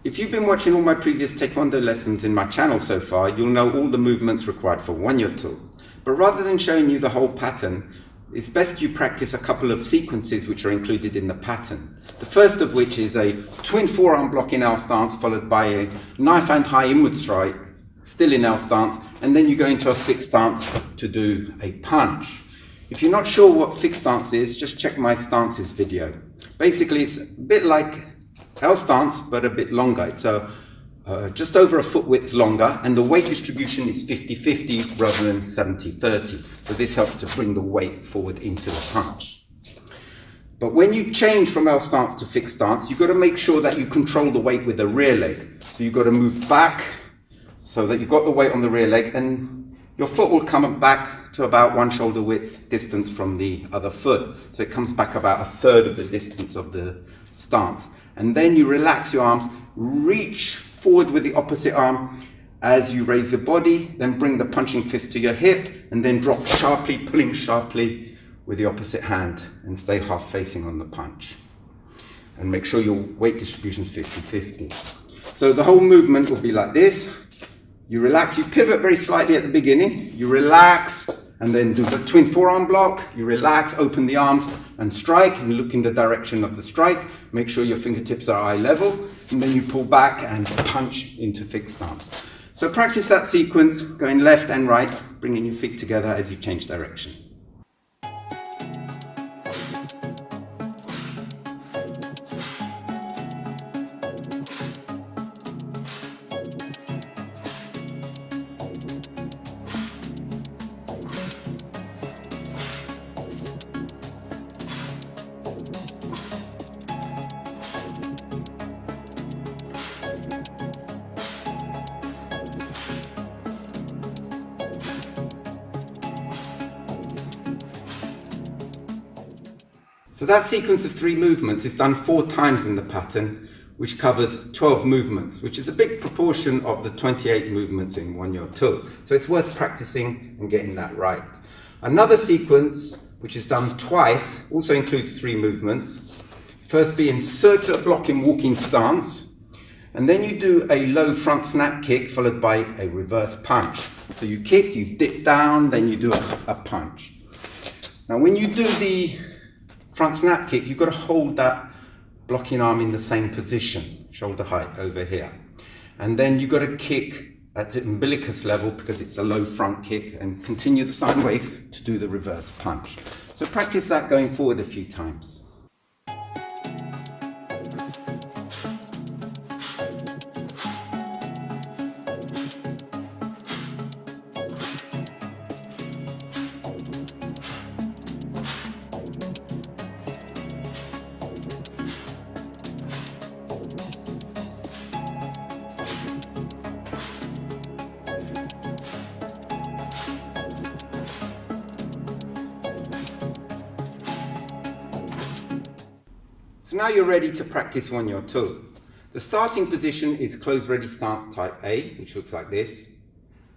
If you've been watching all my previous Taekwondo lessons in my channel so far, you'll know all the movements required for Won-Yo To. But rather than showing you the whole pattern, it's best you practice a couple of sequences which are included in the pattern. The first of which is a twin forearm block in L stance followed by a knife hand high inward strike, still in L stance, and then you go into a fixed stance to do a punch. If you're not sure what fixed stance is, just check my stances video. Basically, it's a bit like L stance, but a bit longer. It's just over a foot width longer, and the weight distribution is 50-50 rather than 70-30. So this helps to bring the weight forward into the punch. But when you change from L stance to fixed stance, you've got to make sure that you control the weight with the rear leg. So you've got to move back so that you've got the weight on the rear leg, and your foot will come back to about one shoulder width distance from the other foot. So it comes back about a third of the distance of the stance. And then you relax your arms, reach forward with the opposite arm as you raise your body, then bring the punching fist to your hip, and then drop sharply, pulling sharply with the opposite hand, and stay half facing on the punch. And make sure your weight distribution is 50-50. So the whole movement will be like this. You relax, you pivot very slightly at the beginning, you relax, and then do the twin forearm block. You relax, open the arms and strike, and look in the direction of the strike. Make sure your fingertips are eye level, and then you pull back and punch into fixed stance. So practice that sequence, going left and right, bringing your feet together as you change direction. So that sequence of 3 movements is done 4 times in the pattern, which covers 12 movements, which is a big proportion of the 28 movements in Won-Yo To. So it's worth practicing and getting that right. Another sequence, which is done twice, also includes 3 movements. First being circular block in walking stance, and then you do a low front snap kick followed by a reverse punch. So you kick, you dip down, then you do a punch. Now when you do the front snap kick, you've got to hold that blocking arm in the same position, shoulder height over here. And then you've got to kick at the umbilicus level because it's a low front kick, and continue the sine wave to do the reverse punch. So practice that going forward a few times. So now you're ready to practice Won-Yo To. The starting position is closed ready stance type A, which looks like this.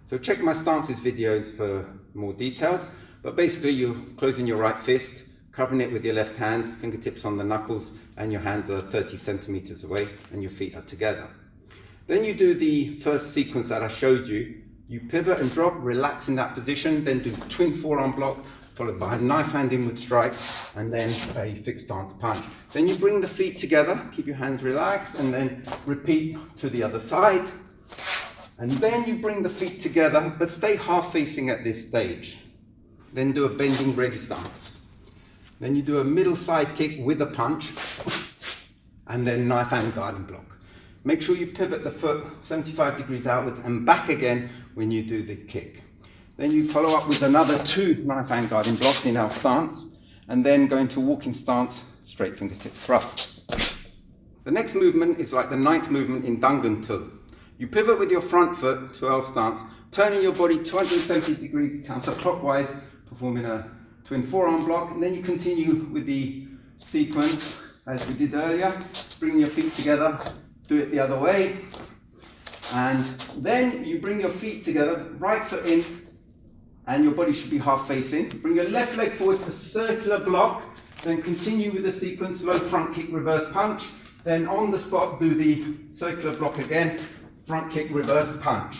So check my stances videos for more details, but basically you're closing your right fist, covering it with your left hand, fingertips on the knuckles, and your hands are 30 centimeters away and your feet are together. Then you do the first sequence that I showed you. You pivot and drop, relax in that position, then do twin forearm block, followed by a knife hand inward strike, and then a fixed stance punch. Then you bring the feet together, keep your hands relaxed, and then repeat to the other side. And then you bring the feet together, but stay half facing at this stage. Then do a bending ready stance. Then you do a middle side kick with a punch, and then knife hand guarding block. Make sure you pivot the foot 75 degrees outwards and back again when you do the kick. Then you follow up with another 2 knife hand guarding blocks in L stance, and then go into walking stance, straight fingertip thrust. The next movement is like the 9th movement in Dangun To. You pivot with your front foot to L stance, turning your body 270 degrees counterclockwise, performing a twin forearm block, and then you continue with the sequence as we did earlier. Bring your feet together, do it the other way, and then you bring your feet together, right foot in, and your body should be half facing. Bring your left leg forward for circular block, then continue with the sequence, low front kick, reverse punch, Then on the spot, do the circular block again, front kick, reverse punch.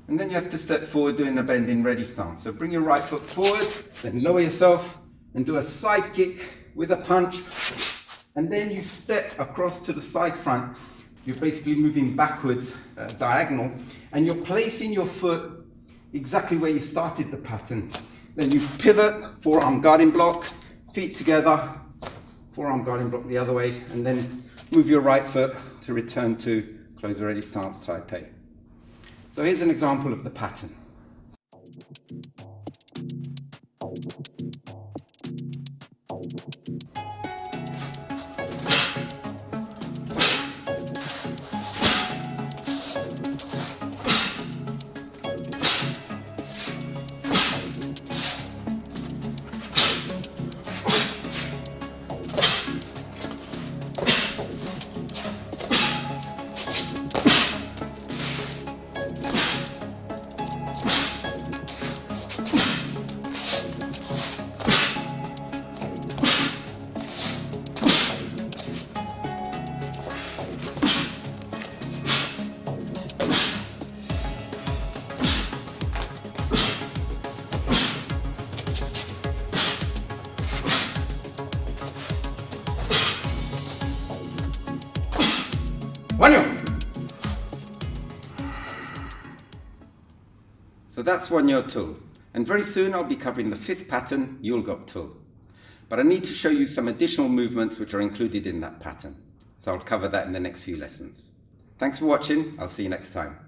And then you have to step forward doing a bending ready stance. So bring your right foot forward, then lower yourself and do a side kick with a punch. And then you step across to the side front. You're basically moving backwards, diagonal, and you're placing your foot exactly where you started the pattern. Then you pivot, forearm guarding block, feet together, forearm guarding block the other way, and then move your right foot to return to close ready stance Taipei. So here's an example of the pattern. So that's Wanyo tool, and very soon I'll be covering the fifth pattern, Yulgok tool. But I need to show you some additional movements which are included in that pattern. So I'll cover that in the next few lessons. Thanks for watching, I'll see you next time.